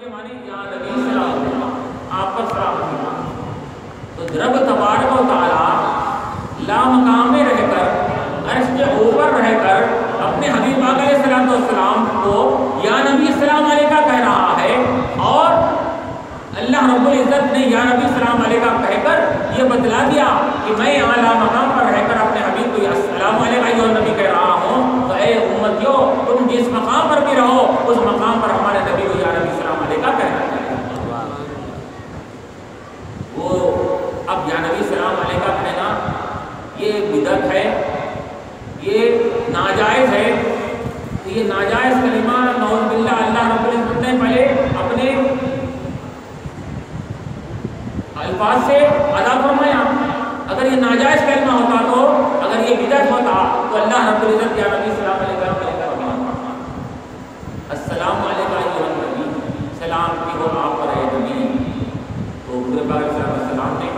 کے معنی یا نبی سلام، آپ پر سلام ہوگا۔ تو رب تبارک و تعالی لا مقام میں رہ کر، عرش کے اوپر رہ کر اپنے حبیب آقا علیہ الصلوۃ والسلام کو یا نبی السلام علیکہ کہہ رہا ہے، اور اللہ رب العزت نے یا نبی السلام علیکہ کہہ کر یہ بتلا دیا کہ میں اعلیٰ مقام پر رہ کر اپنے حبیب کو السلام علیکہ یا نبی کہہ رہا ہوں۔ تو اے امتیوں، تم جس مقام پر بھی رہو اس مقام پر ہمارے نبی کو یا نبی السلام علیکہ کہنا چاہیے۔ وہ اب یا نبی السلام علیکہ کہنا یہ بدعت ہے، یہ ناجائز ہے۔ تو یہ ناجائز کلمہ نعوذ باللہ اللہ رب العزت نے پہلے اپنے الفاظ سے ادا فرمایا۔ اگر یہ ناجائز کلمہ ہوتا، تو اگر یہ بدعت ہوتا تو اللہ رب العزت یا نبی السلام علیکہ السلام علیکہ ایھا النبی، سلام کی ہو آپ پر اے نبی۔ تو حضور پاک صلی اللہ علیہ وسلم نے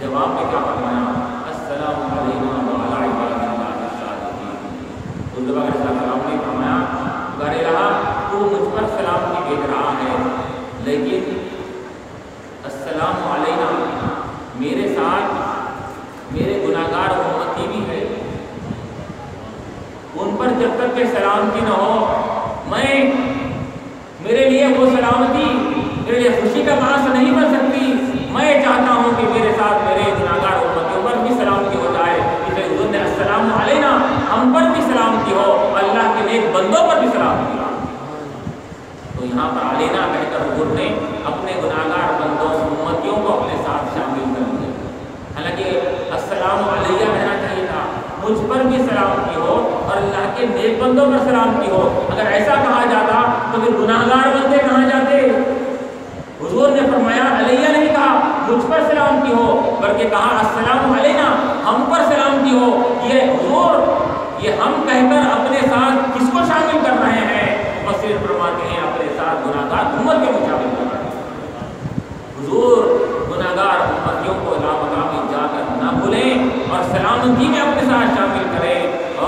جواب میں کیا فرمایا؟ السلام علینا وعلی عباد اللہ الصالحین۔ حضور پاک صلی اللہ علیہ وسلم نے فرمایا غار رہا تو مجھ پر سلام کی بھیج رہا ہے، لیکن السلام علینا میرے ساتھ میرے گناہگار امتی بھی ہے، ان پر جب تک کہ سلامتی نہ ہو میں میرے لیے وہ سلامتی میرے لیے خوشی کا باعث نہیں بن سکتی۔ میں چاہتا ہوں کہ میرے ساتھ میرے گناہگار امتیوں پر بھی سلامتی ہو جائے، اس لیے حضور نے السلام علینا ہم پر بھی سلامتی ہو، اللہ کے نیک بندوں پر بھی سلامتی ہو۔ تو یہاں پر علینا کہہ کر حضور نے اپنے گناہگار بندوں امتیوں کو اپنے ساتھ شامل کر دیا۔ حالانکہ السلام علیہ کہنا چاہیے تھا، مجھ پر بھی سلامتی ہو اور اللہ کے نیک بندوں پر سلامتی ہو۔ اگر ایسا کہا جاتا تو پھر گناہگار بندے کہاں جاتے؟ حضور نے فرمایا علیہ نہیں کہا مجھ پر سلامتی ہو، بلکہ کہا السلام علینا ہم پر سلامتی ہو۔ یہ حضور یہ ہم کہہ کر اپنے ساتھ کس کو شامل کر رہے ہیں؟ مفسرین فرماتے ہیں اپنے ساتھ گناہگار امت کے مشابہ کر رہے ہیں۔ حضور گناہگار امتیوں کو لا مقامی جا کر نہ بھولیں اور سلامتی میں اپنے ساتھ شامل کریں،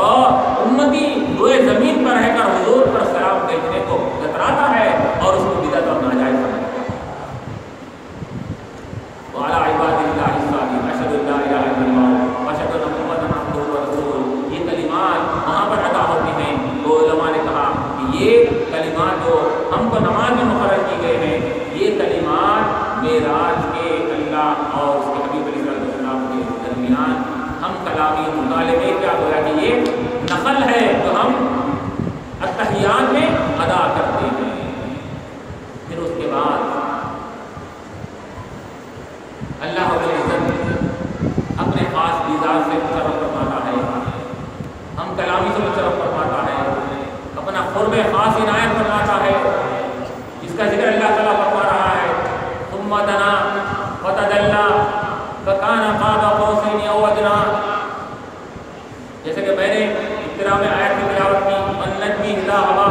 اور امتی روئے زمین پر رہ کر حضور پر سلام بھیجنے کو کتراتا ہے اور اس کو بدعت اور ناجائز سمجھتا ہے۔ وعلی عباد اللہ الصالحین اشہد ان لا الہ الا اللہ واشہد ان محمدا عبدہ ورسولہ، یہ کلمات وہاں پر ادا ہوتے ہیں۔ تو علماء نے کہا کہ یہ کلمات جو ہم کو نماز میں مقرر کی گئے ہیں، یہ کلمات معراج کے اللہ اور اس کے حبیب علیہ السلام کے درمیان ہم کلامی مطالبے کیا ہوا کہ یہ نقل ہے جو ہم التحیات میں ادا کرتے ہیں۔ پھر اس کے بعد اللہ رب العزت اپنے خاص مزاج سے مشرف فرماتا ہے، ہم کلامی سے مشرف فرماتا ہے، اپنا قرب خاص عنایت فرماتا ہے، جس کا ذکر اللہ تعالیٰ فرما رہا ہے ثم دنا فتدلی فکان قاب قوسین او ادنی۔ جیسے کہ میں نے ابتدا میں آیت کی تلاوت کی والنجم اذا ہوا،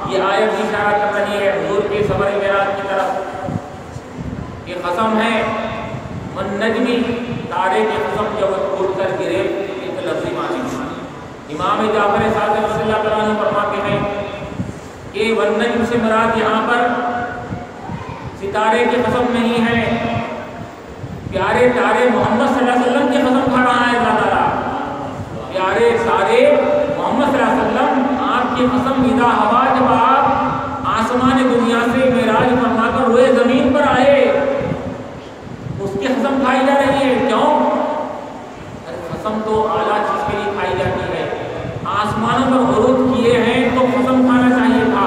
یہ آیت بھی اشارہ کر رہی ہے حضور کے سفر معراج کی طرف۔ یہ قسم ہے والنجم، تارے کی قسم جب اٹھ کر گرے، ایک لفظی معنی ہے۔ امام جعفر صادق رضی اللہ تعالیٰ عنہ فرماتے ہیں کہ والنجم سے مراد یہاں پر ستارے کی قسم نہیں ہے، پیارے تارے محمد صلی اللہ علیہ وسلم کی قسم کھا رہا ہے اللہ تعالیٰ۔ پیارے تارے محمد صلی اللہ علیہ وسلم آپ کی قسم اذا ہوا، جب آپ آسمان دنیا سے معراج فرما کر روئے زمین پر آئے، اس کی قسم کھائی جا رہی ہے۔ کیوں؟ قسم تو اعلیٰ چیز کے لیے کھائی جاتی ہے۔ آسمانوں پر عروج کیے ہیں تو قسم کھانا چاہیے تھا،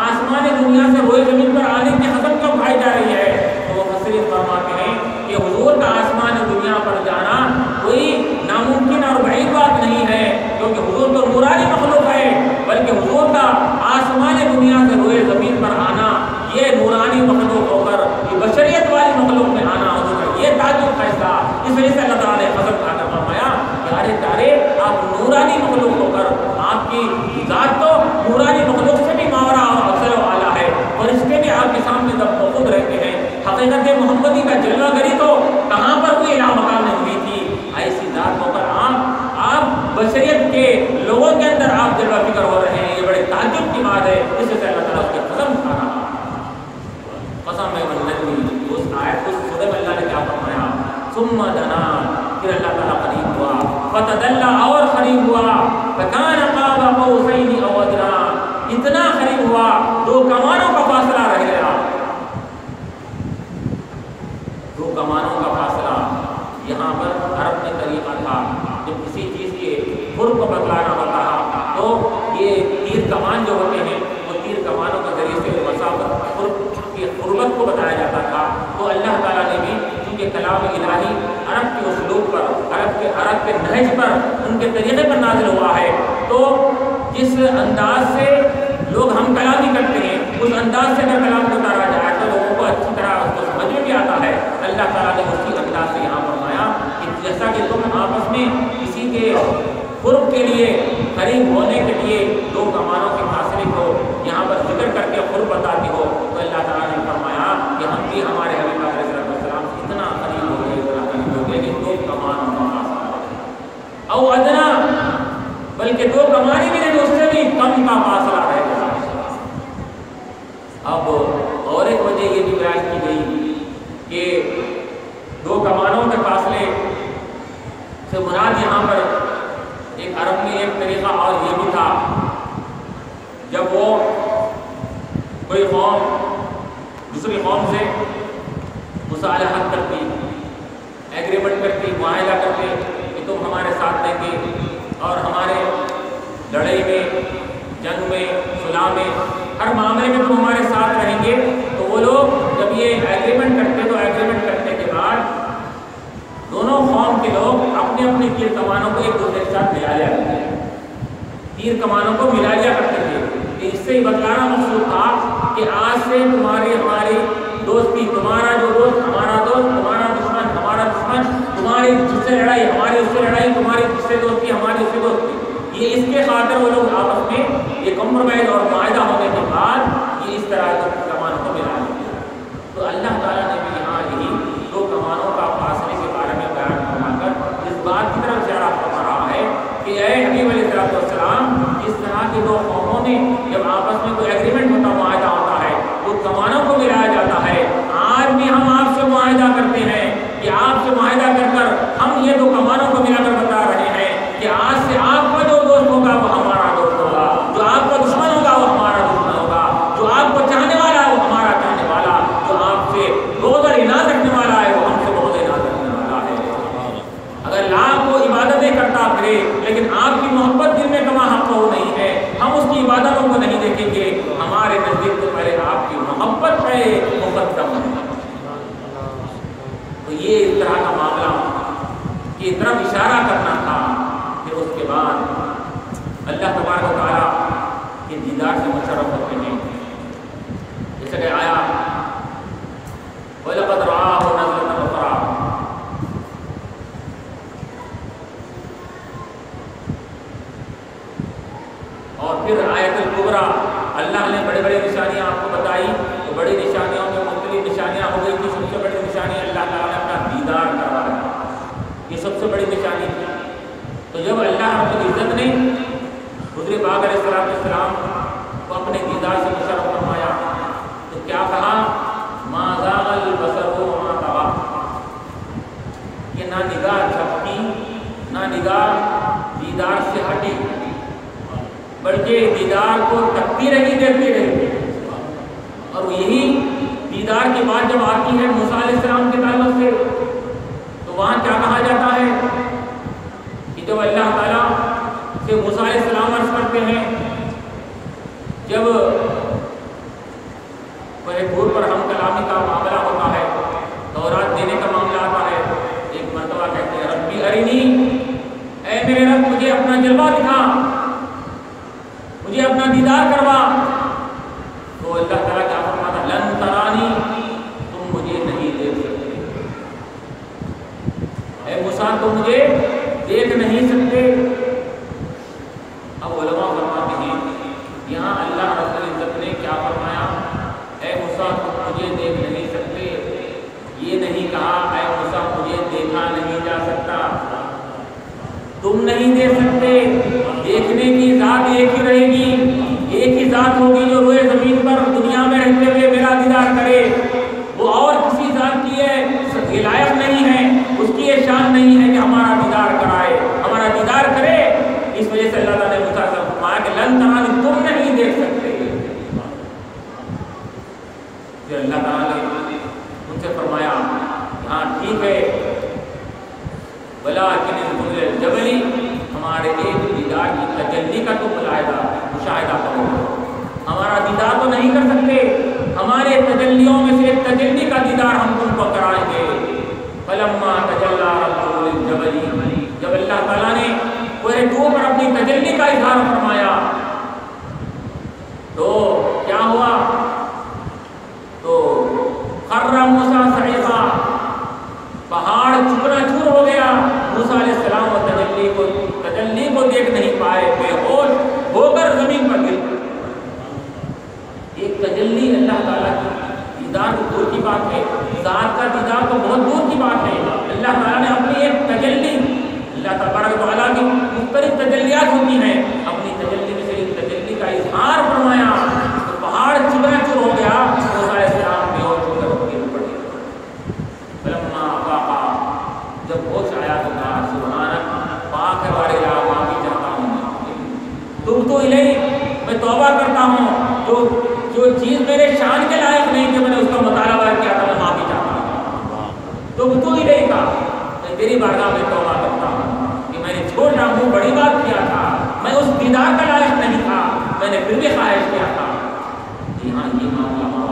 آسمان دنیا سے روئے زمین پر آنے کی قسم کیوں کھائی جا رہی ہے؟ تو وہ مفسرین فرماتے ہیں کہ حضور کا آسمان دنیا پر جانا کوئی ناممکن اور بعید بات نہیں ہے، کیونکہ حضور تو نورانی مخلوق ہے، بلکہ حضور کا آسمان دنیا سے روئے زمین پر آنا یہ نورانی مخلوق ہو کر یہ بشریت والی مخلوق میں آنا حضور کا یہ تعجب فیصلہ۔ اس وجہ سے اللہ تعالیٰ نے قسم کھا کر فرمایا پیارے تارے آپ نورانی مخلوق ہو کر، آپ کی ذات تو نورانی مخلوق سے بھی ماورا اور افضل و اعلیٰ ہے، فرشتے بھی آپ کے سامنے دب خود رہتے ہیں۔ حقیقت محمدی کا جلوہ گری تو کہاں پر کوئی لا مقام نہیں ہوئی تھی، ایسی ذات ہو کر آپ بشریت کے لوگوں کے اندر آپ جلوہ فکر ہو رہے ہیں، یہ بڑے تعجب کی بات ہے۔ اس سے اللہ تعالیٰ اس کی قسم کھا رہا ہے۔ ثم دنا، پھر اللہ تعالیٰ قریب ہوا، فتدلّا اور قریب ہوا، فکان قاب قوسین او ادنی، اتنا قریب ہوا 2 کمانوں کا فاصلہ رہ گیا، 2 کمانوں کا فاصلہ۔ یہاں پر عرب میں طریقہ تھا جب کسی چیز کے قرب کو بتلانا ہوتا تو یہ تیر کمان جو ہوتے ہیں وہ تیر کمانوں کے ذریعے سے مسافت قربت کو بتایا جاتا تھا۔ تو اللہ تعالیٰ نے بھی چونکہ کلام الہی عرب کے اسلوب پر، عرب کے نہج پر، ان کے طریقے پر نازل ہوا ہے، تو جس انداز سے لوگ ہم کلامی کرتے ہیں اس انداز سے اگر کلام کو اتارا جائے تو لوگوں کو اچھی طرح اس کو سمجھ میں بھی آتا ہے۔ اللہ تعالیٰ نے اسی انداز سے یہاں فرمایا کہ جیسا کہ تم آپس میں کسی کے قرب کے لیے، قریب ہونے کے لیے 2 کمانوں کے فاصلے کو یہاں پر ذکر کر کے قرب بتاتے ہو، تو اللہ تعالیٰ نے فرمایا کہ ہم بھی ہمارے حبیب علیہ السلام اتنا قریب ہو گئے، اتنا قریب ہو گئے کہ 2 کمانوں کا فاصلہ، او ادنا، بلکہ 2 کمانی بھی نہیں، اس سے بھی کم کا فاصلہ رہ گیا۔ اب اور ایک وجہ یہ بھی بیان کی گئی کہ 2 کمانوں کے فاصلے سے مراد یہاں پر ایک عرب میں ایک طریقہ اور یہ بھی تھا، جب وہ کوئی قوم دوسری قوم سے مصالحت کرتی، ایگریمنٹ کرتی، معاہدہ کرتے کہ تم ہمارے ساتھ دیں گے اور ہمارے لڑائی میں، جنگ میں، صلح میں، ہر معاملے میں تم ہمارے ساتھ رہیں گے، تو وہ لوگ جب یہ ایگریمنٹ کرتے تو ایگریمنٹ کرنے کے بعد دونوں قوم کے لوگ اپنے اپنے تیر کمانوں کو ایک دوسرے کے ساتھ ملا لیا کرتے تھے، تیر کمانوں کو ملا لیا کرتے تھے۔ اس سے بتلانا مقصود تھا کہ آج سے تمہاری ہماری دوستی، تمہارا جو دوست ہمارا دوست، تمہارا دشمن ہمارا دشمن، تمہاری جس سے لڑائی ہماری اس سے لڑائی، تمہاری جس سے دوستی ہماری اس سے دوستی، یہ اس کے خاطر وہ لوگ آپس میں یہ کمپرومائز اور معاہدہ ہونے کے بعد یہ اس طرح کے کمانوں کو ملا لیا۔ تو اللہ تعالیٰ نے بھی یہاں یہی 2 کمانوں کا فاصلے کے بارے میں بیان فرما کر اس بات کی طرف اشارہ فرما رہا ہے کہ اے حبیب علیہ السلام، اس طرح کی 2 قوموں میں جب آپس میں کوئی ایگریمنٹ ہوتا، معاہدہ ہوتا ہے، تو کمانوں کو ملایا جاتا ہے۔ آج بھی ہم آپ سے معاہدہ کرتے ہیں کہ آپ سے معاہدہ کر کر ہم یہ 2 کمانوں کو ملا کر بتا رہے ہیں کہ آج سے آپ کا جو دوست ہوگا وہ ہمارا دوست ہوگا، جو آپ کا دشمن ہوگا وہ ہمارا دشمن ہوگا، جو آپ کو چاہنے والا ہے وہ ہمارا چاہنے والا، جو آپ سے بغض اور عناد رکھنے والا ہے وہ ہم سے بغض اور عناد رکھنے والا ہے۔ اگر لاکھ وہ عبادتیں کرتا پھرے لیکن آپ کی محبت دل میں کما حق ہو نہیں ہے، ہم اس کی عبادتوں کو نہیں دیکھیں گے، ہمارے نزدیک تو پہلے آپ کی محبت پہ مقدم ہے۔ تو یہ اس طرح کا معاملہ کی طرف اشارہ کرنا تھا۔ پھر اس کے بعد اللہ تبارک و تعالیٰ کے دیدار سے مشرف ہوتے ہیں، جیسے کہ آیا وَلَقَدْ رَآهُ نَزْلَةً أُخْرَىٰ، اور پھر آیت الکبریٰ، اللہ نے بڑے بڑے نشانیاں آپ کو بتائی، تو بڑی نشانیوں میں مختلف نشانیاں ہو گئی تھی۔ سب سے بڑی نشانی اللہ تعالیٰ نے اپنا دیدار کروایا، یہ سب سے بڑی نشانی تھی۔ تو جب اللہ رب العزت نے حضور پاک علیہ السلام کو اپنے دیدار سے مشرف فرمایا تو کیا کہا؟ ما زاغ البصر وما طغى، کہ نہ نگاہ جھپکی، نہ نگاہ دیدار سے ہٹی، بلکہ دیدار کو تکتی رہی، دیکھتی رہی۔ اور یہی دیدار کی بات جب آتی ہے موسیٰ علیہ السلام کے تعلق سے تو وہاں کیا کہا جاتا ہے کہ جب اللہ تعالیٰ سے موسیٰ علیہ السلام عرض کرتے ہیں، جب طور پر ہم کلامی کا معاملہ ہوتا ہے، تورات دینے کا معاملہ آتا ہے، ایک مرتبہ کہتے ہیں ربی ارینی، اے میرے رب مجھے اپنا جلوہ دکھا، مجھے اپنا دیدار کروا۔ تو اللہ تعالیٰ کیا فرماتا؟ لن ترانی، تم مجھے نہیں دیکھ سکتے، اے موسیٰ تم مجھے دیکھ نہیں سکتے۔ اب علماء فرماتے ہیں یہاں اللہ رب العزت نے کیا فرمایا؟ اے موسیٰ تم مجھے دیکھ نہیں سکتے، یہ نہیں کہا اے موسیٰ مجھے دیکھا نہیں جا سکتا۔ تم نہیں دیکھ سکتے، دیکھنے کی ذات ایک ہی رہے گی، ایک ہی ذات ہوگی جو روئے زمین پر دنیا میں رہتے ہوئے میرا دیدار کرے، وہ اور کسی ذات کی ہے یہ لائق نہیں ہے، اس کی یہ پھر اللہ تعالیٰ نے ان سے فرمایا ہاں ٹھیک ہے ولیکن جبلی ہمارے ایک دیدار کی تجلی کا تو مشاہدہ کرو، ہمارا دیدار تو نہیں کر سکتے، ہمارے تجلیوں میں سے ایک تجلی کا دیدار ہم تم کو کرائیں گے۔ فلما تجلی ربہ للجبل، جب اللہ تعالیٰ نے کوہ طور پر اپنی تجلی کا اظہار فرمایا تو کیا ہوا؟ تو خر موسیٰ صعقا، پہاڑ چکنا چور ہو گیا۔ موسیٰ علیہ السلام اور تجلی کو دیکھ نہیں پائے، بے ہوش ہو کر زمین پر گر گئے۔ ایک تجلی اللہ تعالیٰ کی دیدار تو دور کی بات ہے، ذات کا دیدار تو بہت دور کی بات ہے۔ اللہ تعالیٰ نے اپنی ایک تجلی، اللہ تبارک و تعالیٰ کی مختلف تجلیات ہوتی ہیں، اپنی تجلی میں سے ایک تجلی کا اظہار فرمایا تو پہاڑ چکنا چور ہو گیا۔ موسیٰ علیہ السلام بے ہوش ہو کر گر پڑے۔ فلما افاقا، جب ہوش آیا تو کہا سبحانک، پاک ہے بارے لا، معافی چاہتا ہوں، تبت الیک، میں توبہ کرتا ہوں، جو چیز میرے شان کے لائق نہیں تھی میں نے اس کا مطالبہ کیا تھا، میں معافی چاہتا ہوں۔ تبت الیک، میں تیری بارگاہ میں توبہ کرتا ہوں کہ میں نے چھوٹا ہوں، بڑی بات کیا تھا، میں اس دیدار کا لائق نہیں تھا، میں نے پھر بھی خواہش کیا تھا۔ جی ہاں یہ معاملہ ہوا،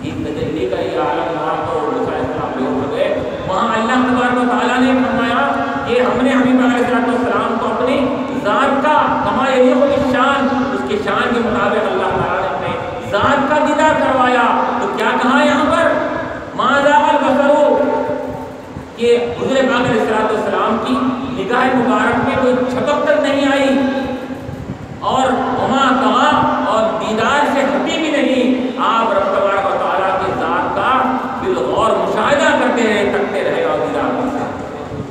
یہ تجلی کا یہ عالم ہوا تو موسیٰ علیہ السلام بے ہوش ہو گئے۔ وہاں اللہ تبارک و تعالیٰ نے فرمایا کہ ہم نے حبیب علیہ السلام کو اپنی ذات کا کما یلیق بالشان، اس کے شان کے مطابق اللہ تعالیٰ نے اپنے ذات کا دیدار کروایا۔ تو کیا کہا یہاں پر ما زاغ البصر، کہ حضور پاک علیہ السلام کی نگاہ مبارک میں کوئی چھپک تک نہیں آئی، اور وما طغیٰ، اور دیدار سے ہٹی بھی نہیں، آپ رب تبارک و تعالیٰ کی ذات کا بالغور مشاہدہ کرتے رہے، تکتے رہے اور دیدار کرتے رہے۔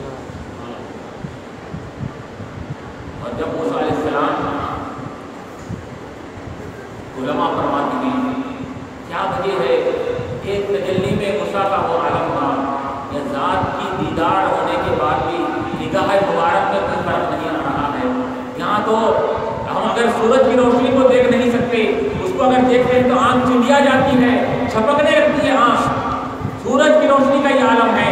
اور جب موسیٰ علیہ السلام، علماء فرماتے ہیں کیا وجہ ہے ایک تجلی میں موسیٰ کا وہ عالم تھا، یا ذات کی دیدار ہونے کے بعد بھی نگاہ مبارک میں کوئی فرق نہیں آ رہا ہے؟ یہاں تو ہم اگر سورج کی روشنی کو دیکھ نہیں سکتے، اس کو اگر دیکھتے ہیں تو آنکھ چڑیا جاتی ہے، چھپکنے لگتی ہے آنکھ، سورج کی روشنی کا یہ عالم ہے۔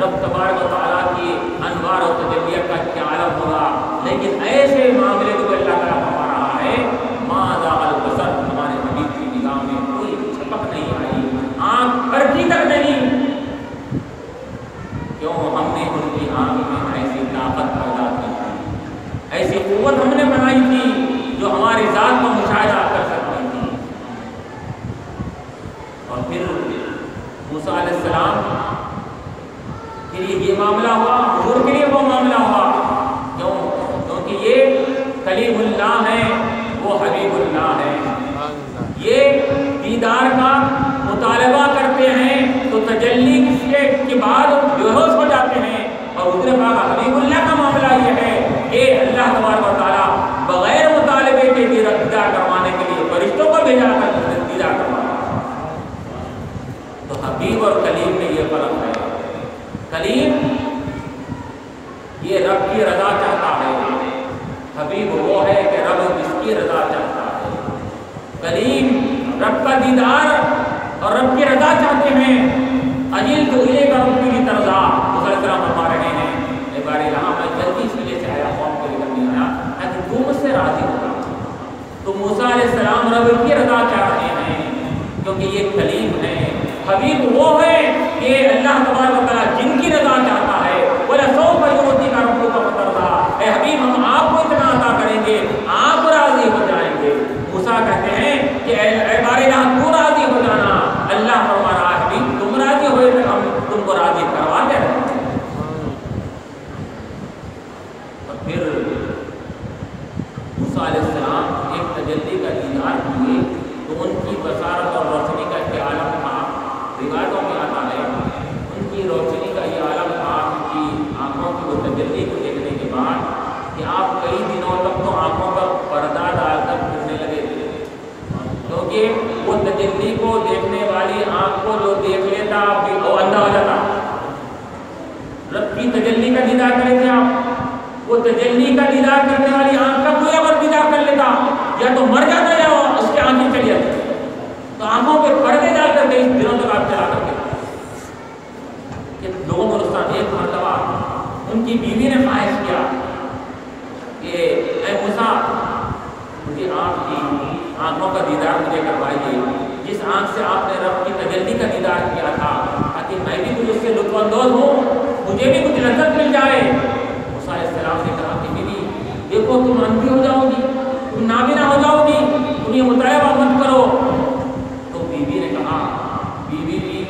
رب تبارک و تعالیٰ کی انوار و تجلیت کا کیا عالم ہوگا؟ لیکن ایسے معاملے کو اللہ تعالیٰ فرما رہا ہے ما زاغ البصر، ہمارے حبیب کی نگاہ میں کوئی چھپک نہیں آئی، آنکھ پھرکی تک نہیں۔ کیوں؟ ہم نے ان کی آنکھ میں ایسی طاقت پیدا کی تھی، ایسی قوت ہم نے بنائی تھی جو ہماری ذات کو مشاہدہ کر سکتی تھی۔ اور پھر موسیٰ علیہ السلام کے لیے یہ معاملہ ہوا، حضور کے لیے وہ معاملہ ہوا، کیوں؟ کیونکہ یہ کلیم اللہ ہے، وہ حبیب اللہ ہے، یہ دیدار کا مطالبہ کرتے ہیں تو تجلی کے بعد بے ہوش ہو جاتے ہیں۔ اور حضور پاک حبیب اللہ کا معاملہ یہ ہے کہ اللہ تبارک و تعالیٰ بغیر مطالبے کے دیدار کروانے کے لیے فرشتوں کو بھیجا کر دیدار کروانا۔ تو حبیب اور کلیم میں یہ فرق ہے، کلیم یہ رب کی رضا چاہتا ہے، حبیب وہ ہے کہ رب جس کی رضا چاہتا ہے۔ کلیم رب کا دیدار اور رب کی رضا چاہتے ہیں۔ اجل تو الیک ربی کی ترضا، مسلسلام فرما رہے ہیں ایک بار یہاں میں جلدی اس لیے سے آیا، قوم کو لے کر نہیں آیا تاکہ تو مجھ سے راضی ہوگا۔ تو موسیٰ علیہ السلام رب کی رضا چاہ رہے ہیں کیونکہ یہ کلیم ہے، حبیب وہ ہے کہ اللہ تبارک و تعالیٰ جن کی رضا چاہتا ہے، وَلَسَوْفَ يُعْطِيكَ رَبُّكَ فَتَرْضَىٰ، اے حبیب ہم آپ کو اتنا عطا کریں گے آپ راضی ہو جائیں گے۔ موسیٰ کہتے ہیں کہ اے بار الہ تو راضی ہو جانا، اللہ فرما رہا ہے حبیب تم راضی ہوئے تو ہم تم کو راضی کروا دیں۔ اور پھر موسیٰ علیہ السلام ایک تجلی کا دیدار ہوئے تو ان کی بصارت اور روشنی کا کیا عالم تھا، روایتوں میں آتا ہے ان کی روشنی کا یہ عالم تھا، ان کی آنکھوں کی وہ تجلی کو دیکھنے کے بعد کہ آپ کئی دنوں تک تو آنکھوں پر پردہ ڈال کر پھرنے لگے تھے، کیونکہ وہ تجلی کو دیکھنے والی آنکھ کو جو دیکھ لیتا وہ اندھا ہو جاتا۔ رب کی تجلی کا دیدار کرے تھے آپ، وہ تجلی کا دیدار کرنے والی آنکھ کا کوئی اگر دیدار کر لیتا یا تو مر جاتا یا اس کی آنکھیں چلی جاتی۔ تو آنکھوں پہ پردے ڈال کر 23 دنوں تک آپ چلا کرتے کہ لوگوں کو نقصان. ایک مرتبہ ان کی بیوی نے خواہش کیا کہ اے موسیٰ مجھے آپ کی آنکھوں کا دیدار مجھے کروائیے، جس آنکھ سے آپ نے رب کی تجلی کا دیدار کیا تھا، تاکہ میں بھی کچھ اس سے لطف اندوز ہوں، مجھے بھی کچھ لذت مل جائے. موسیٰ علیہ السلام نے کہا کہ بیوی دیکھو تم اندھی ہو جاؤ گی، تم نابینا ہو جاؤ گی، تم یہ مطالبہ مت کرو. تو بیوی نے کہا، بیوی بھی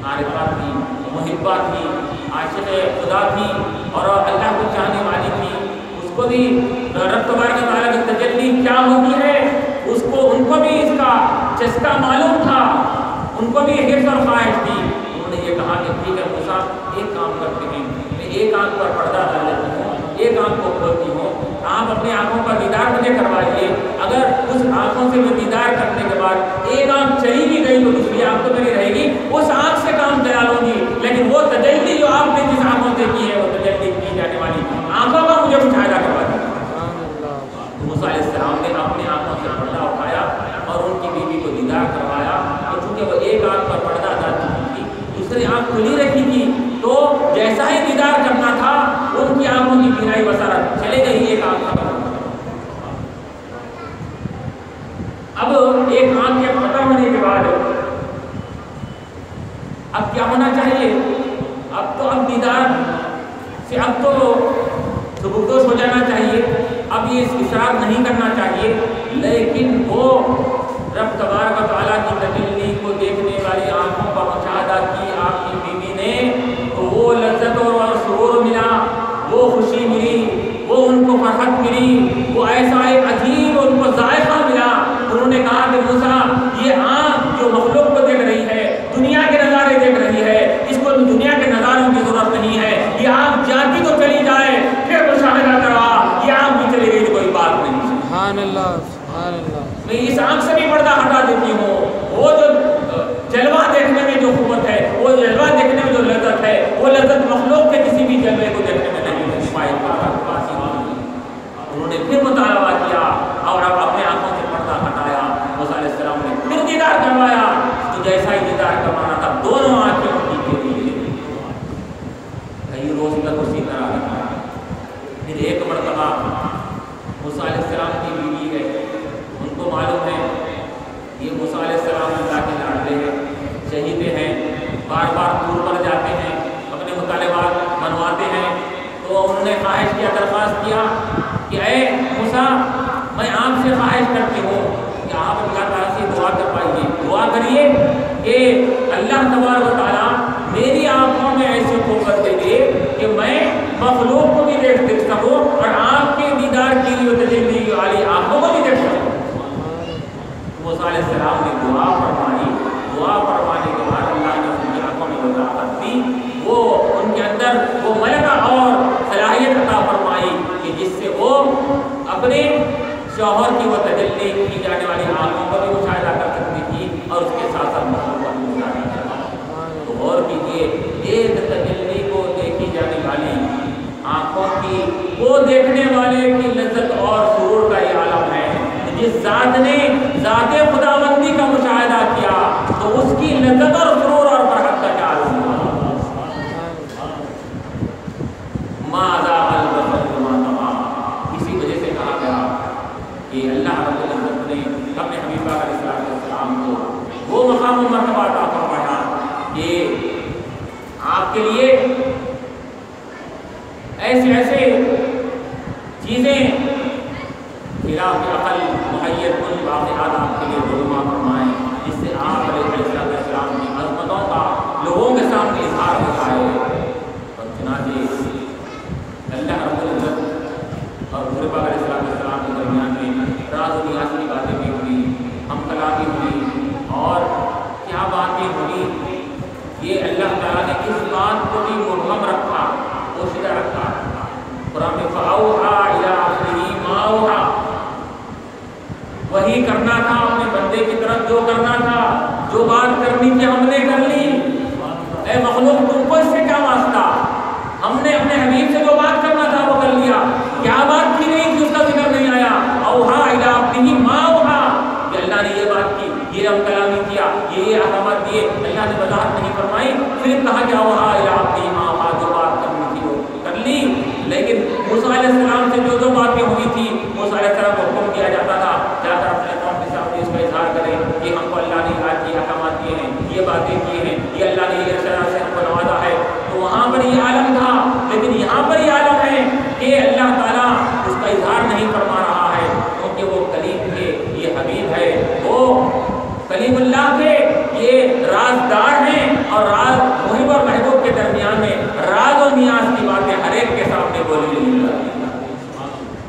عارفہ تھی، محبہ تھی، عاشق خدا تھی اور اللہ کو چاہنے والی تھی. اس کو بھی رب تبارک و تعالیٰ کی تجلی کیا ہوتی ہے ان کو بھی اس کا چسکا معلوم تھا، ان کو بھی حرص اور خواہش تھی. انہوں نے یہ کہا کہ ٹھیک ہے موسیٰ ایک کام کرتے ہیں، میں ایک آنکھ پر پردہ ڈال لیتی ہوں، ایک آنکھ کو کھولتی ہوں، آپ اپنی آنکھوں کا دیدار مجھے کروائیے. اگر اس آنکھوں سے میں دیدار کرنے کے بعد ایک آنکھ چلی بھی گئی تو دوسری آنکھ تو میری رہے گی، اس آنکھ سے کام چلا لوں گی، لیکن وہ تجلی جو آپ نے جس آنکھوں سے کی ہے وہ تجلی کی جانے والی آنکھوں کا مجھے مشاہدہ کروا دیا. موسیٰ علیہ السلام نے اپنی آنکھوں سے پردہ اٹھایا اور ان کی بیوی کو دیدار کروایا. اور چونکہ وہ ایک آنکھ پر پردہ ڈال چکی تھی، دوسری آنکھ کھلی رکھی تھی، تو جیسا ہی دیدار کرنا تھا ان کی آنکھوں کی بینائی بصارت چلے گئی ایک آنکھ پر. اب ایک آنکھ کے ختم ہونے کے بعد اب کیا ہونا چاہیے؟ اب دیدار سے اب تو سبکدوش ہو جانا چاہیے، اب یہ اصرار نہیں کرنا چاہیے. لیکن وہ رب تبارک و تعالیٰ کی تجلی کو دیکھنے والی آنکھوں کا مشاہدہ کی آپ کی بیوی نے، تو وہ لذت اور سرور ملا، وہ خوشی ملی، وہ ان کو فرحت ملی، وہ ایسا ایک عجیب ان کو ذائقہ ملا. انہوں نے کہا کہ موسیٰ یہ آنکھ جو مخلوق کو دیکھ رہی ہے، دنیا کے نظارے دیکھ رہی ہے، اس کو دنیا کے نظاروں کی ضرورت نہیں ہے. یہ آنکھ جاتی تو چلی جائے، پھر مشاہدہ کروا، یہ آنکھ بھی چلی گئی تو کوئی بات نہیں. سبحان اللہ سبحان اللہ. میں اس آنکھ سے بھی پردہ ہٹا دیتی ہوں. وہ جو جلوہ دیکھنے میں جو قوت ہے، وہ جلوہ دیکھنے میں جو لذت ہے، وہ لذت مخلوق کے کسی بھی جلوے کو دیکھنے میں نہیں ہے. انہوں نے پھر مطالبہ کیا اور اب اپنے آنکھوں سے پردہ ہٹایا. موسیٰ علیہ السلام نے پھر دیدار کروایا، تو جیسا ہی دیدار کروانا تھا دونوں آنکھیں ان کی کے لیے کئی روز تک اسی طرح رکھا. پھر ایک مرتبہ موسیٰ علیہ السلام کی بیوی ہے، ان کو معلوم ہے یہ موسیٰ علیہ السلام اللہ کے لاڈلے ہیں، شہید ہیں، بار بار دور پر جاتے ہیں، اپنے مطالبات منواتے ہیں. تو انہوں نے خواہش کیا، درخواست کیا کہ اے موسیٰ میں آپ سے خواہش کرتی ہوں کہ آپ اللہ تعالیٰ سے دعا کروائیے، دعا کریے کہ اللہ تبارک و تعالیٰ میری آنکھوں میں ایسی قوت دے دے کہ میں مخلوق کو بھی دیکھ سکوں اور آپ کے دیدار کی لیے تجلی والی آنکھوں کو بھی دیکھ سکوں. موسیٰ علیہ السلام نے دعا فرمائی. دعا فرمانے کے بعد اللہ نے ان کی آنکھوں میں وہ طاقت دی، وہ ان کے اندر وہ ملکہ اور صلاحیت عطا فرمائی کہ جس سے وہ اپنے شوہر کی وہ تجلی کی جانے والی آنکھوں کو بھی مشاہدہ کر سکتی تھی اور اس کے ساتھ ساتھ مخلوق کو بھی مشاہدہ کر سکتی تھی. تو غور کیجیے، ایک تجلی کو دیکھی جانے والی آنکھوں کی، وہ دیکھنے والے کی لذت اور سرور کا یہ عالم ہے. جس ذات نے ذات خداوندی کا مشاہدہ کیا تو اس کی لذت اور سرور اور فرحت کا کیا عالم ہوا. اسی وجہ سے کہا گیا کہ اللہ رب العزت نے اپنے حبیب علیہ السلام کو وہ مقام و مرتبہ عطا فرمایا کہ آپ کے لیے ایسے چیزیں خلاف عقل محیر کن واقعات آپ کے لیے رونما فرمائیں جس سے آپ علیہ السلام کی عظمتوں کا لوگوں کے سامنے اظہار ہو جائے. اور چنانچہ اللہ رب العزت اور حضور پاک علیہ السلام کے درمیان میں راز و نیاز کی باتیں بھی ہوئی، ہم کلامی ہوئی، اور کیا باتیں ہوئی. یہ اللہ تعالیٰ نے اس بات کو بھی مبہم رکھا، پوشیدہ رکھا. قرآن میں فَأَوْحَىٰ إِلَىٰ عَبْدِهِ مَا أَوْحَىٰ، وہی کرنا تھا اپنے بندے کی طرف جو کرنا تھا، جو بات کرنی تھی ہم نے کر لی. اے مخلوق تم کو اس سے کیا واسطہ؟ ہم نے اپنے حبیب سے جو بات کرنا تھا وہ کر لیا. کیا بات کی نہیں تھی اس کا ذکر نہیں آیا. اوحا الی عبدہ ما اوحا، کہ اللہ نے یہ بات کی، یہ ہم کلامی کیا، یہ یہ احکامات دیے، اللہ نے وضاحت نہیں فرمائی، صرف کہا کہ اوحیٰ الی عبدی ما اوحیٰ، جو بات کرنی تھی وہ کر لی۔ لیکن موسیٰ علیہ السلام سے جو باتیں ہوئی تھی، موسیٰ علیہ السلام کو حکم دیا جاتا تھا جا کر اپنے قوم کے سامنے اس کا اظہار کریں کہ ہم کو اللہ نے آج یہ احکامات دیے ہیں، یہ باتیں کی ہیں، یہ اللہ نے یہ ارشاد سے ہم کو نوازا ہے۔ تو وہاں پر یہ عالم تھا، لیکن یہاں پر یہ عالم ہے کہ اللہ تعالیٰ اس کا اظہار نہیں فرما رہا ہے، کیونکہ وہ کلیم تھے، یہ حبیب ہے، وہ کلیم اللہ تھے، یہ رازدار ہیں، اور راز محب اور محبوب کے درمیان میں راز و نیاز کی باتیں ہر ایک کے سامنے بولی نہیں جاتی۔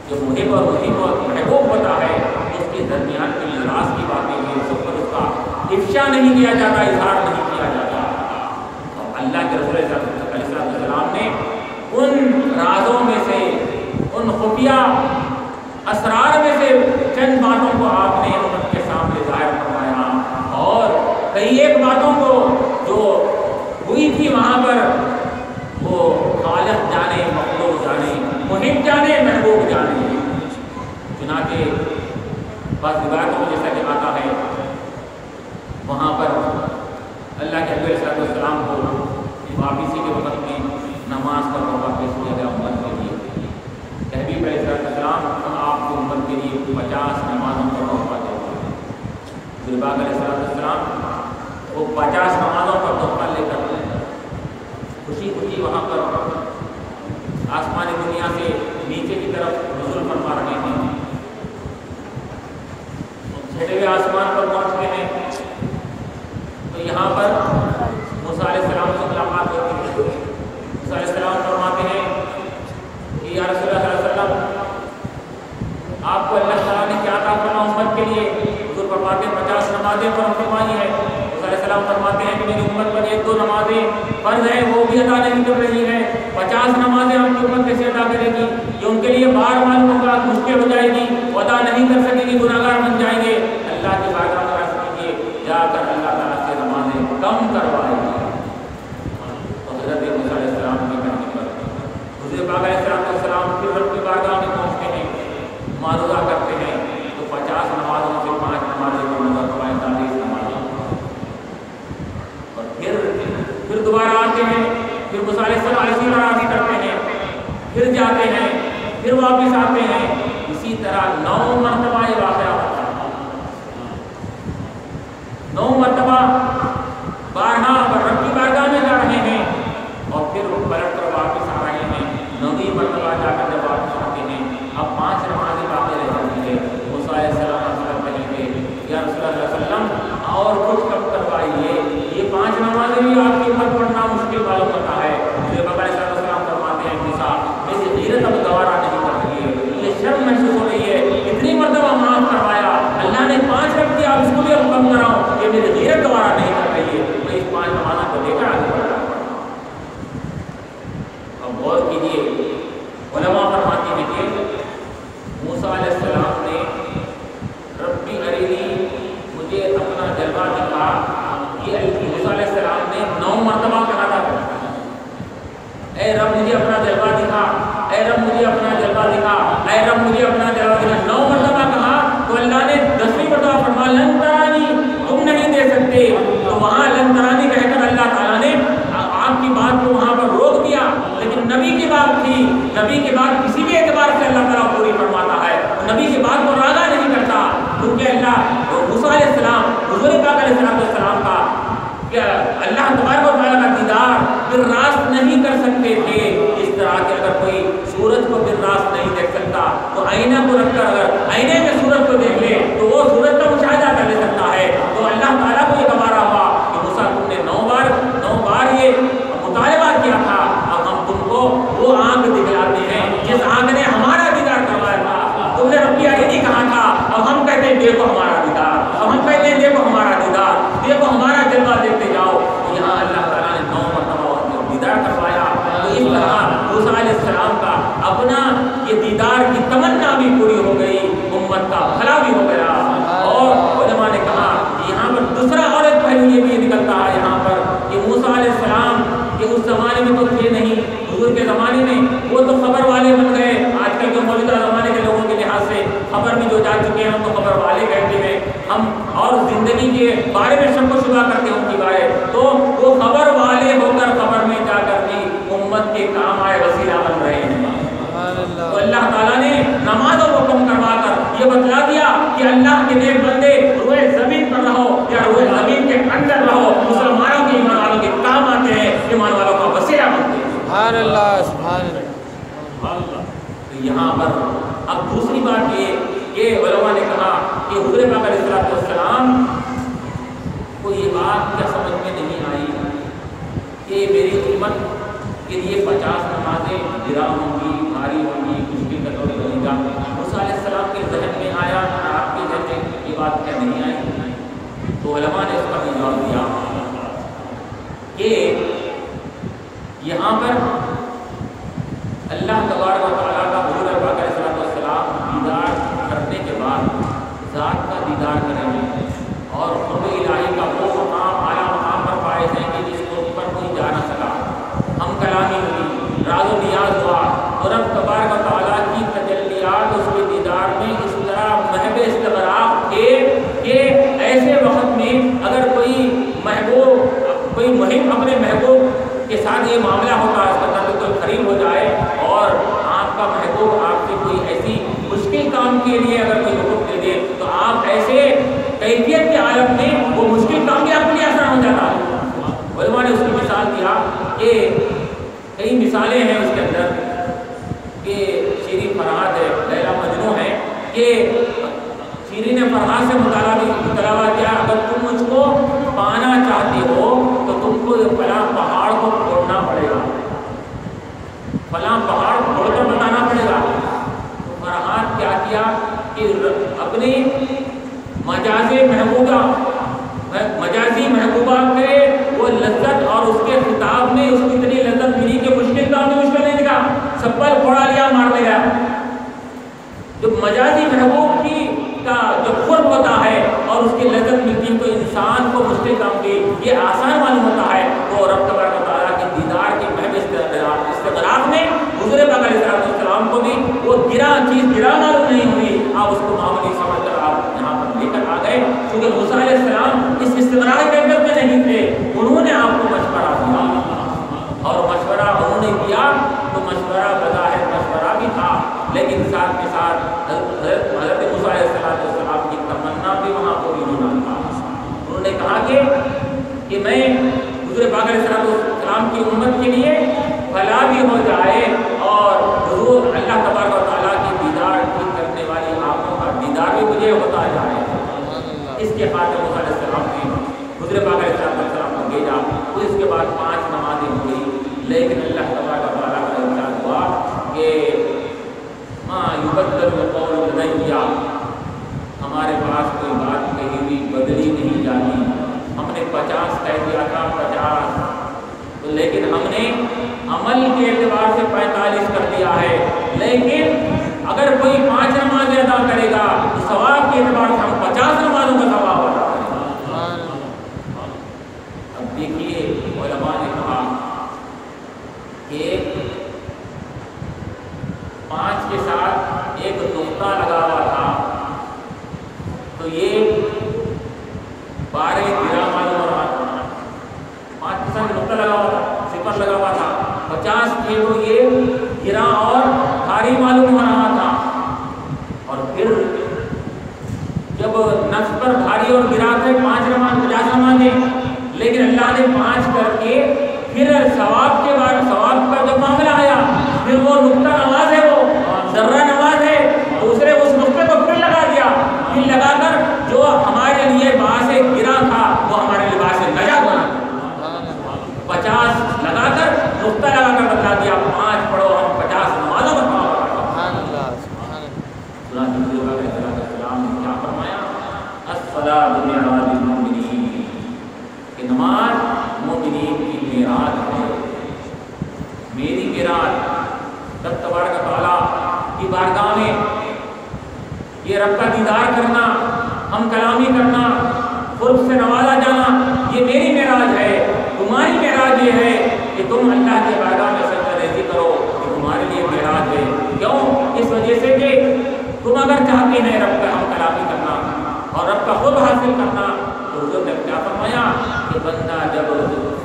جو محب اور محبوب ہوتا ہے اس کے درمیان کی راز کی باتیں بھی اس پر اس کا افشا نہیں کیا جاتا، اظہار نہیں کیا جاتا۔ تو اللہ کے رسول علیہ السلام نے ان رازوں میں سے، ان خفیہ اسرار میں سے چند باتوں کو آپ نے امت کے سامنے ظاہر فرمایا، اور کئی ایک باتوں کو جو ہوئی تھی وہاں پر وہ خالق جانے، مخلوق جانے، محب جانے، محبوب جانے۔ چنانچہ بعض روایتوں میں جیسا کہ آتا ہے وہاں پر اللہ کے حبیب صلی اللہ علیہ وسلم کو واپسی کے وقت میں نماز کا موقع پیش کیا گیا امت کے لیے۔ حبیب علیہ السلام آپ کی امت کے لیے 50 نمازوں کا تحفہ دیتے ہیں۔ پاک علیہ السلام وہ 50 نمازوں کا تحفہ لے کر خوشی خوشی وہاں پر آسمانی دنیا سے نیچے کی طرف نزول فرما رہے ہیں۔ چھٹے ہوئے آسمان پر پہنچتے ہیں تو یہاں پر موسیٰ علیہ السلام سے ملاقات ہوتی ہے۔ موسیٰ علیہ السلام فرماتے ہیں کہ یا رسول اللہ صلی اللہ علیہ وسلم، آپ کو اللہ تعالیٰ نے کیا عطا فرمایا امت کے لیے؟ حضور فرماتے ہیں 50 نمازیں فرض فرمائی ہیں۔ موسیٰ علیہ السلام فرماتے ہیں کہ میری امت پر 1-2 نمازیں فرض ہیں، وہ بھی ادا نہیں کر رہی ہیں، 50 نمازیں آپ کی امت کیسے ادا کرے گی؟ یہ ان کے لیے بار معلوم ہوگا، مشکل ہو جائے گی، وہ ادا نہیں کر سکے گی، گناہگار بن جائیں گے۔ اللہ کی بارگاہ میں عرض کیجیے، جا کر اللہ تعالیٰ سے نمازیں کم کروائے گی۔ تو حضرت موسیٰ علیہ السلام کی کہنے پر حضور پاک علیہ السلام پھر رب کی بارگاہ میں پہنچتے ہیں، معروضہ کرتے ہیں، تو 50 نمازوں سے 5 نمازیں کو نظر 45 نمازیں، اور پھر دوبارہ آتے ہیں، پھر موسیٰ علیہ السلام اسی طرح عرض کرتے ہیں، پھر جاتے ہیں، پھر واپس آتے ہیں، اسی طرح 9 مرتبہ یہ واقعہ ہوتا ہے۔ 9 مرتبہ بارہا رب کی بارگاہ میں جا رہے ہیں، اور پھر پلٹ کر واپس آ رہے ہیں۔ 9ویں مرتبہ جا کر جب واپس آتے ہیں، اب 5 نمازیں باقی رہ جاتی ہے۔ موسیٰ علیہ السلام کہیں گے یا رسول اللہ صلی اللہ علیہ وسلم اور کچھ کم کروائیے، یہ 5 نمازیں بھی آپ کی امت پڑھنا مشکل معلوم ہوتا ہے۔ حضور پاک علیہ السلام فرماتے ہیں موسیٰ میری غیرت اب گوارا نہیں کر رہی ہے، یہ شرم محسوس ہو رہی ہے، اتنی مرتبہ معاف کروایا اللہ نے 5 رکھ دیا، اب اس کو بھی اب کم کراؤ، یہ میری غیرت گوارا نہیں کر رہی ہے۔ میں اس 5 نمازوں کو لے کر آگے بڑھ رہا ہوں۔ اب غور کیجیے، علماء فرماتے ہیں کہ موسیٰ علیہ السلام نے ربی ارینی مجھے اپنا جلوہ دکھا، یہ موسیٰ علیہ السلام نے 9 مرتبہ کہا تھا، اے رب مجھے اپنا جلوہ دکھا، اے رب مجھے اپنا جلوہ دکھا، اے رب مجھے اپنا جلوہ دکھا۔ 9 مرتبہ کہا تو اللہ نے 10ویں مرتبہ فرمایا لن ترانی، تم نہیں دے سکتے، تو وہاں لن ترانی کہہ کر اللہ تعالیٰ نے آپ کی بات کو وہاں پر روک دیا۔ لیکن نبی کی بات تھی، نبی کی بات کسی بھی اعتبار سے اللہ تعالیٰ پوری فرماتا ہے، نبی کی بات کو راغا نہیں کرتا، کیونکہ اللہ موسیٰ علیہ السلام حضور پاک علیہ السلام کا کہ اللہ تبارک و تعالیٰ کا دیدار پھر راست نہیں کر سکتے تھے۔ اس طرح کہ اگر کوئی سورج کو پھر راست نہیں دیکھ سکتا تو آئینہ کو رکھ کر اگر آئینے میں سورج کو دیکھ لے تو وہ سورج کا مشاہدہ کر لے سکتا ہے۔ تو اللہ تعالیٰ کو یہ گوارا ہوا کہ موسیٰ تم نے 9 بار یہ مطالبہ کیا تھا، اب ہم تم کو وہ آنکھ دکھلاتے ہیں جس آنکھ نے ہمارا دیدار کروایا تھا۔ تم نے ربی ارینی کہا تھا، اب ہم کہتے ہیں دیکھو ہمارا دیدار، اب ہم کہتے ہیں دیکھو ہمارا دیدار، دیکھو ہمارا جلوہ دیکھتے جاؤ۔ یہاں اللہ تعالیٰ نے 9 مرتبہ دیدار کروایا۔ تو اس طرح موسیٰ علیہ السلام کا اپنا یہ دیدار کی تمنا بھی پوری ہو گئی، امت کا بھلا بھی ہو گیا، اور علماء نے کہا کہ حضور پاک علیہ السلام کو یہ بات کیا سمجھ میں نہیں آئی کہ میری امت کے لیے 50 نمازیں گرا ہوں گی، بھاری ہوں گی، مشکل کا دور بنے گا۔ موسیٰ علیہ السلام کے ذہن میں آیا، آپ کے ذہن میں یہ بات کیا نہیں آئی؟ تو علماء نے اس کا بھی جواب دیا کہ یہاں پر اللہ تبارک و تعالیٰ کا حضور پاک علیہ السلام دیدار کرنے کے بعد ذات کا دیدار کریں گے اور قرب الہی کا وہ مقام اعلیٰ مقام پر فائز ہیں کہ جس کو پر کوئی جا نہ سکا۔ ہم کلامی ہوئی، راز و نیاز ہوا اور رب تبارک و تعالیٰ کی تجلیات اس کے دیدار میں اس طرح محب استغراق تھے کہ ایسے وقت میں اگر کوئی محبوب کوئی مہم اپنے محبوب کے ساتھ یہ معاملہ ہوتا ہے، اس کا تعلق کوئی قریب ہو جائے اور آپ کا محبوب آپ سے کوئی ایسی مشکل کام کے لیے اگر کوئی حکم دے دے تو آپ ایسے کیفیت کے عالم میں وہ مشکل کام بھی آپ کے لیے آسان ہو جاتا ہے۔ علماء نے اس کی مثال دیا کہ کئی مثالیں ہیں اس کے اندر کہ شیریں فرحات ہے، لیلا مجنوں ہے کہ شیریں فرحات سے مطالبہ کیا اگر تم مجھ کو پانا چاہتے ہو تو تم کو فلاں پہاڑ کو توڑنا پڑے گا، فلاں پہاڑ توڑ کر بتانا پڑے گا۔ تو فرحات کیا کیا کہ اپنی مجازی محبوبہ کے وہ لذت اور اس کے خطاب میں اس کی اتنی لذت ملی کہ مشکل کام بھی مشکل نہیں دکھا، سب پر پھوڑا لیا، مار دیا۔ جو مجازی محبوب کی کا جو قرب ہوتا ہے اور اس کی لذت ملتی تو انسان کو مشکل کام بھی یہ آسان معلوم ہوتا ہے۔ تو رب تبارک و تعالیٰ کے دیدار کے محض استغراق میں حضور پاک علیہ السلام کو بھی وہ گرا معلوم نہیں ہوئی، آپ اس کو معمولی سمجھ کر آپ یہاں پر لے کر آ گئے، کیونکہ موسیٰ علیہ السلام اس استغراق کے اندر میں نہیں تھے، انہوں نے آپ کو مشورہ دیا اور مشورہ انہوں نے دیا تو مشورہ بظاہر مشورہ بھی تھا لیکن ساتھ کے ساتھ حضرت موسیٰ علیہ السلام کی تمنا بھی وہاں پوری ہونا تھا۔ انہوں نے کہا کہ میں حضور پاک علیہ السلام کی امت کے لیے بھلا بھی ہو جائے اور حضور اللہ تبارک و تعالیٰ کی دیدار کی کرنے والی آنکھوں کا دیدار بھی مجھے ہوتا جائے۔ اس کے خاطر موسیٰ علیہ السلام نے حضور پاک علیہ السلام کو بھیجا، تو اس کے بعد 5 نمازیں ہوئی، لیکن اللہ تبارک و تعالیٰ کا ارشاد ہوا کہ ما یبدل القول لدی، ہمارے پاس کوئی بات کہی ہوئی بدلی نہیں جاتی۔ ہم نے 50 کہہ دیا تھا 50، تو لیکن ہم نے عمل کے اعتبار سے 45 کر دیا ہے، لیکن اگر کوئی 5 نمازیں ادا کرے گا تو ثواب کے اعتبار سے ہم 50 نمازوں کا ثواب ادا کریں گے۔ اب دیکھیے علماء نے کہا کہ 5 کے ساتھ ایک نقطہ لگا ہوا تھا تو یہ 12 گرا معلوم ہو رہا تھا، 5 کے ساتھ نقطہ لگا ہوا تھا، صفر لگا ہوا تھا، 50 تھے تو یہ گرا اور بھاری معلوم ہو رہا تھا۔ اور پھر جب نفس پر بھاری اور گرا تھے 50 نمازیں، لیکن اللہ نے 5 کر کے پھر ثواب کے بعد ثواب کا جب معاملہ آیا پھر وہ نقطہ نماز ہے، وہ ذرہ نماز ہے، دوسرے اس نقطے کو پھر لگا دیا، پھر لگا کر جو ہمارے لیے باعث گرا تھا وہ ہمارے لیے باعث نجات بنا۔ 50 لگا کر نقطہ لگا کر بتا دیا 5 پڑھو، ہم 50 نمازوں کا ثواب السلام نے کیا فرمایا؟ الصلاۃ معراج المؤمنین، کہ نماز مومنین کی معراج ہے، میری معراج رب تبارک و تعالیٰ کی بارگاہ میں یہ رب کا دیدار کرنا، ہم کلامی کرنا، قرب سے نوازا جانا، یہ میری معراج ہے۔ تمہاری معراج یہ ہے کہ تم اللہ کے بارگاہ میں سجدہ ریزی کرو، کہ تمہارے لیے معراج ہے۔ کیوں؟ اس وجہ سے کہ تم اگر چاہتے ہیں رب کا ہم کلامی کرنا اور رب کا خود حاصل کرنا تو حضور نے کیا فرمایا کہ بندہ جب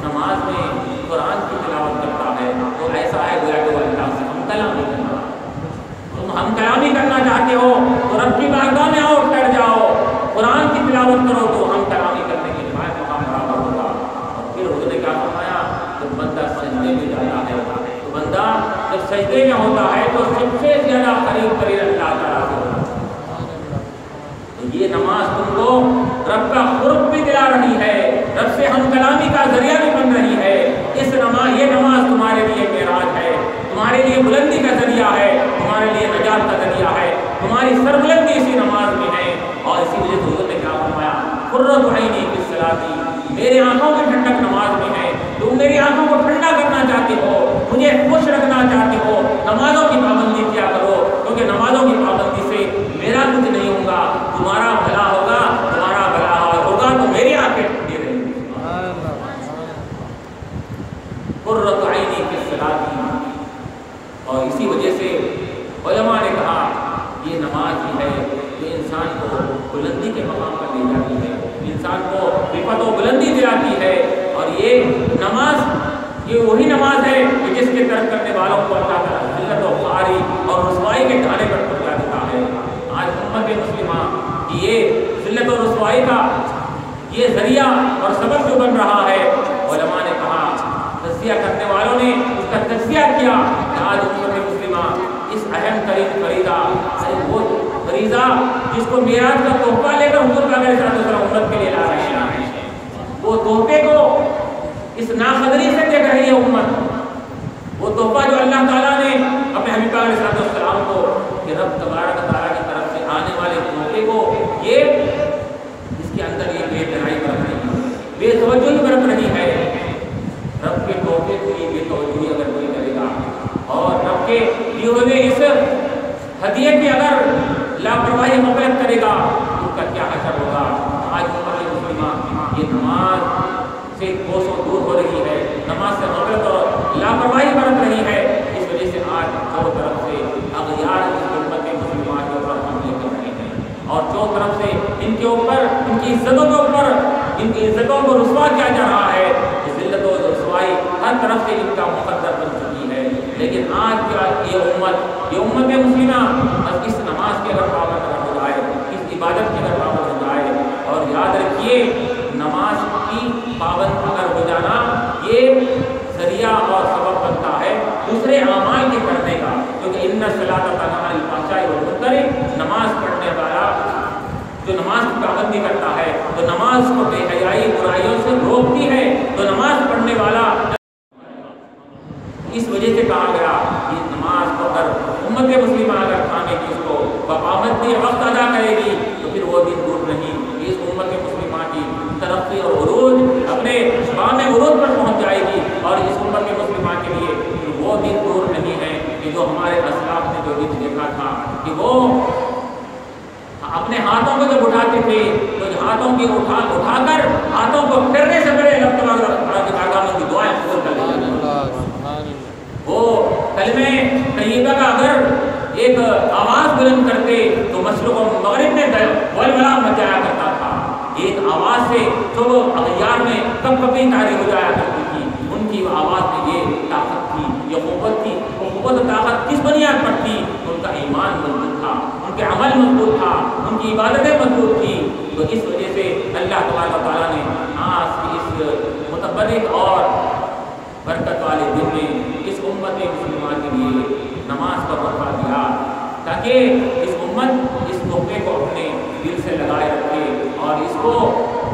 نماز میں قرآن کی تلاوت کرتا ہے تو ایسا ہے گویا کہ وہ اللہ سے ہم کلامی کرنا۔ تم ہم کلامی کرنا چاہتے ہو تو رب کی بارگاہ میں آؤ، ٹر جاؤ، قرآن کی تلاوت کرو تو ہم کلامی کرنے کے بعد مقام برابر ہوگا۔ اور پھر حضور نے کیا فرمایا کہ بندہ سجدے میں جاتا ہے تو بندہ جب سجدے میں ہوتا ہے تو سب سے زیادہ قریب اللہ تعالیٰ سے ہوتا ہے۔ نماز تم کو رب کا قرب بھی دلا رہی ہے، رب سے ہم کلامی کا ذریعہ بھی بن رہی ہے۔ یہ نماز تمہارے لیے معراج ہے، تمہارے لیے بلندی کا ذریعہ ہے، تمہارے لیے نجات کا ذریعہ ہے، تمہاری سربلندی اسی نماز میں ہے۔ اور اسی وجہ سے حضور نے کیا فرمایا، قرۃ عینی فی الصلاۃ، میری آنکھوں کی ٹھنڈک نماز میں ہے۔ تم میری آنکھوں کو ٹھنڈا کرنا چاہتے ہو، مجھے خوش رکھنا چاہتے ہو، نمازوں کی پابندی کیا کرو، کیونکہ نمازوں کی پابندی سے میرا کچھ نہیں ہوگا، تمہارا بھلا ہوگا، تمہارا بھلا ہوگا تو میری آنکھیں ٹھنڈی رہیں گی۔ قرۃ عینی فی الصلاۃ۔ اور اسی وجہ سے علماء نے کہا یہ نماز ہی ہے جو انسان کو بلندی کے مقام پر لے جاتی ہے، انسان کو رفعت و بلندی دلاتی ہے۔ اور یہ نماز یہ وہی نماز ہے کہ جس کے ترک کرنے والوں کو اللہ تعالیٰ ذلت و خواری اور رسوائی کے ڈھانے پر پہنچا دیتا ہے۔ آج امت مسلمہ کی یہ ذلت و رسوائی کا یہ ذریعہ اور سبب جو بن رہا ہے، علماء نے کہا، تجزیہ کرنے والوں نے اس کا تجزیہ کیا کہ آج امت مسلمہ اس اہم ترین فریضہ، وہ فریضہ جس کو معراج کا تحفہ لے کر حضور کا علیہ السلام امت کے لیے لا رہے ہیں، وہ تحفے کو اس ناقدری سے دیکھ رہی ہے امت۔ وہ تحفہ جو اللہ تعالیٰ نے اپنے حبیب علیہ السلام کو کہ رب تبارک و تعالیٰ کی طرف سے آنے والے تحفے کو یہ اس کے اندر یہ بے درائی برت رہی ہے، بے توجہی برت رہی ہے۔ رب کے تحفے کو یہ بے توجہی اگر کوئی کرے گا اور رب کے دیے ہوئے اس ہدیے کی اگر لاپرواہی غفلت کرے گا تو اس کا کیا حشر ہوگا۔ آج امت مسلمہ یہ نماز سے کوسوں دور ہو رہی ہے، نماز سے غفلت اور لاپرواہی برت رہی ہے۔ اس وجہ سے آج چاروں طرف سے اغیار اس امت مسلمہ کے اوپر حملے کر رہے ہیں اور چاروں طرف سے ان کے اوپر، ان کی عزتوں کے اوپر، ان کی عزتوں کو رسوا کیا جا رہا ہے۔ ذلت و رسوائی ہر طرف سے ان کا مقدر بن چکی ہے۔ لیکن آج کا یہ امت مسلمہ بس اس نماز کے اگر پابند ہو جائے، اس عبادت کے اگر پابند ہو جائے، اور یاد رکھیے نماز کی پابند اگر ہو جانا یہ ذریعہ اور سبب بنتا ہے دوسرے اعمال کے کرنے کا، کیونکہ ان الصلاۃ تنہی عن الفحشاء والمنکر، نماز پڑھنے والا جو نماز کی پابندی کرتا ہے تو نماز کو بے حیائی برائیوں سے روکتی ہے، تو نماز پڑھنے والا اس وجہ سے کہا گیا کہ نماز کو اگر امت مسلمہ اگر تھامے گی، اس کو بپابندی وقت ادا کرے گی تو پھر وہ دن دور نہیں کہ اس امت مسلمہ کی ترقی اور عروج اپنے بام عروج پر پہنچ جائے گی۔ اور اس امت مسلمہ کے لیے وہ دن دور نہیں ہے کہ جو ہمارے اسلاف نے جو دن دیکھا تھا کہ وہ اپنے ہاتھوں کو جب اٹھاتے تھے تو ہاتھوں کی اٹھا کر ہاتھوں کو پھیرنے سے پہلے اللہ تعالیٰ کی دعائیں قبول کر لیتے ہیں۔ وہ کلمہ طیبہ کا اگر ایک آواز بلند کرتے تو مشرق و مغرب میں ولولہ مچایا کرتا تھا۔ ایک آواز سے جو وہ اغیار میں کب کبھی تاری ہو جایا کرتی تھی، ان کی آواز میں یہ طاقت تھی، یہ قوت تھی۔ وہ قوت و طاقت کس بنیاد پر تھی؟ ان کا ایمان مضبوط تھا، ان کے عمل مضبوط تھا، ان کی عبادتیں مضبوط تھی۔ تو اس وجہ سے اللہ تبارک و تعالیٰ نے آج کی اس متبرک اور برکت والے دن میں اس امت مسلمہ کے لیے نماز کا تحفہ دیا تاکہ اس امت اس تحفے کو اپنے دل سے لگائے رکھے اور اس کو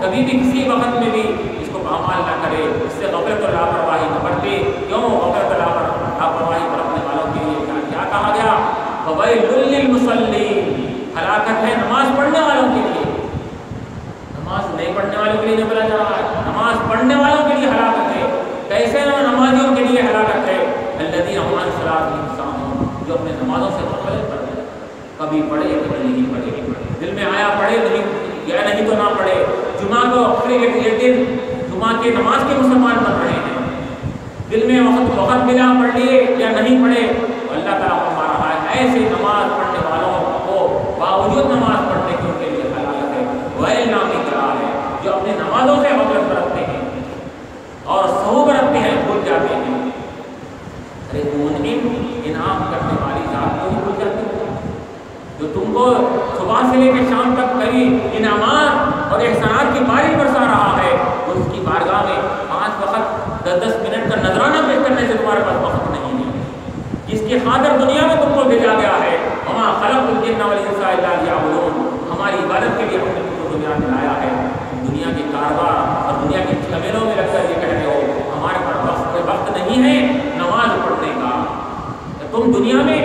کبھی بھی کسی وقت میں بھی اس کو پامال نہ کرے، اس سے غفلت اور لاپرواہی نہ برتے۔ کیوں غفلت اور لاپرواہی برتنے والوں کے لیے کیا کہا گیا؟ فویل للمصلین، ہلاکت ہے نماز پڑھنے والوں کے لیے۔ نماز نہیں پڑھنے والوں کے لیے نہیں بولا جا رہا ہے، نماز پڑھنے والوں کے لیے ہلاکت ہے۔ کیسے نمازیوں کے لیے ہلاکت ہے؟ الذین هم عن صلاتهم ساہون، جو اپنے نمازوں سے غفلت کرتے ہیں، کبھی پڑھے کبھی نہیں پڑھے، دل میں آیا پڑھے نہیں تو نہ پڑھے۔ جمعہ کو ایک دن جمعہ کے نماز کے مسلمان بن رہے ہیں، دل میں وقت ملا پڑھ لیے یا نہیں پڑھے۔ اللہ تعالیٰ فرما رہا ہے ایسے نماز پڑھنے والوں کو باوجود نماز پڑھنے کے ان کے لیے ہلاکت ہے۔ ویل نامی قرار ہے جو اپنے نمازوں سے غفلت برتتے ہیں اور سہو برتتے ہیں، بھول جاتے ہیں۔ ارے منعم انعام کرنے والی ذات کو ہی بھول جاتے ہیں جو تم کو صبح سے لے کے شام تک کئی انعامات اور احسانات کی بارش برسا رہا ہے، تو اس کی بارگاہ میں 5 وقت 10 منٹ کا نذرانہ پیش کرنے سے تمہارے پاس وقت نہیں ہے، جس کی خاطر دنیا میں تم کو بھیجا گیا ہے۔ وما خلقت الجن والانس الا لیعبدون، ہماری عبادت کے لیے ہم نے تم کو دنیا میں لایا ہے. دنیا کے کاروبار اور دنیا کے جھمیلوں میں لگ کر یہ کہتے ہو ہمارے پاس وقت نہیں ہے نماز پڑھنے کا. تم دنیا میں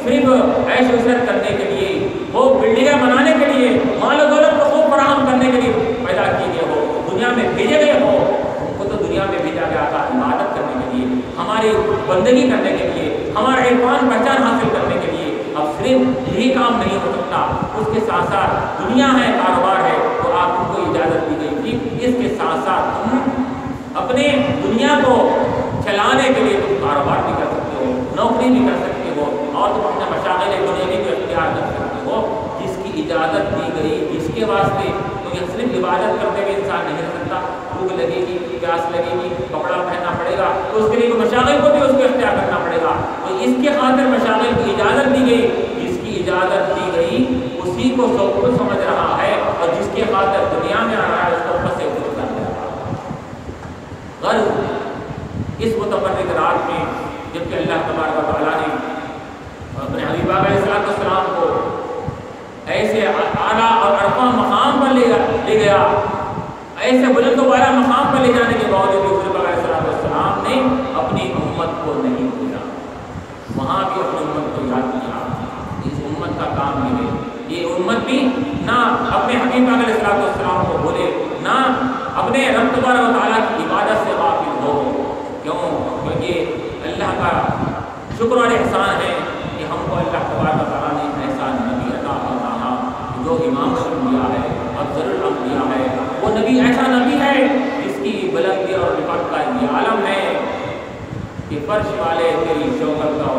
صرف عیش و عشرت کرنے کے لیے وہ بلڈنگیں بنانے کے لیے مال و دولت کو خوب فراہم کرنے کے لیے پیدا کیے گئے ہو, دنیا میں بھیجے گئے ہو. تم کو تو دنیا میں بھیجا گیا تھا عبادت کرنے کے لیے, ہماری بندگی کرنے کے لیے, ہمارا عرفان پہچان حاصل کرنے کے لیے. اب صرف یہی کام نہیں ہو سکتا, اس کے ساتھ ساتھ دنیا ہے, کاروبار ہے, تو آپ کو اجازت دی گئی تھی اس کے ساتھ ساتھ تم اپنے دنیا کو چلانے کے لیے تم کاروبار بھی کر سکتے ہو, نوکری بھی کر سکتے ہو, اور تم اپنے مشاغل دنیاوی کو اختیار کر سکتے ہو جس کی اجازت دی گئی, جس کے واسطے. تو یہ صرف عبادت کرتے ہوئے انسان نہیں رہ سکتا, بھوک لگے گی, پیاس لگے گی, کپڑا پہننا پڑے گا, تو اس کے لیے مشاغل کو بھی اس کو اختیار کرنا پڑے گا. تو اس کے خاطر مشاغل کی اجازت دی گئی, جس کی اجازت دی گئی اسی کو سب کچھ سمجھ رہا ہے, اور جس کے خاطر دنیا میں آ رہا ہے اس کو پھنسے ہوئے کر رہا ہے. غرض اس متفرق رات میں جبکہ اللہ تبارک و تعالیٰ نے اپنے حبیب علیہ السلام کو ایسے اعلیٰ اور عرفہ مقام پر لے گیا, ایسے بلند و بالا مقام پر لے جانے کے باوجود حضرت علیہ السلام نے اپنی امت کو نہیں بھولا, وہاں بھی اپنی امت کو یاد کیا. اس امت کا کام یہ ہے, یہ امت بھی نہ اپنے حبیب علیہ السلام کو بھولے, نہ اپنے رب تبارک و تعالیٰ کی عبادت سے غافل ہو. کیوں؟ کیونکہ اللہ کا شکر اور احسان ہے کہ ہم کو اللہ تبارک و تعالیٰ نے ایسا نبی عطا فرمایا جو امام الانبیاء ہے, افضل الانبیاء ہے. وہ نبی ایسا نبی ہے جس کی بلندی اور رفعت کا یہ عالم ہے کہ فرش والے تیری شوکت کا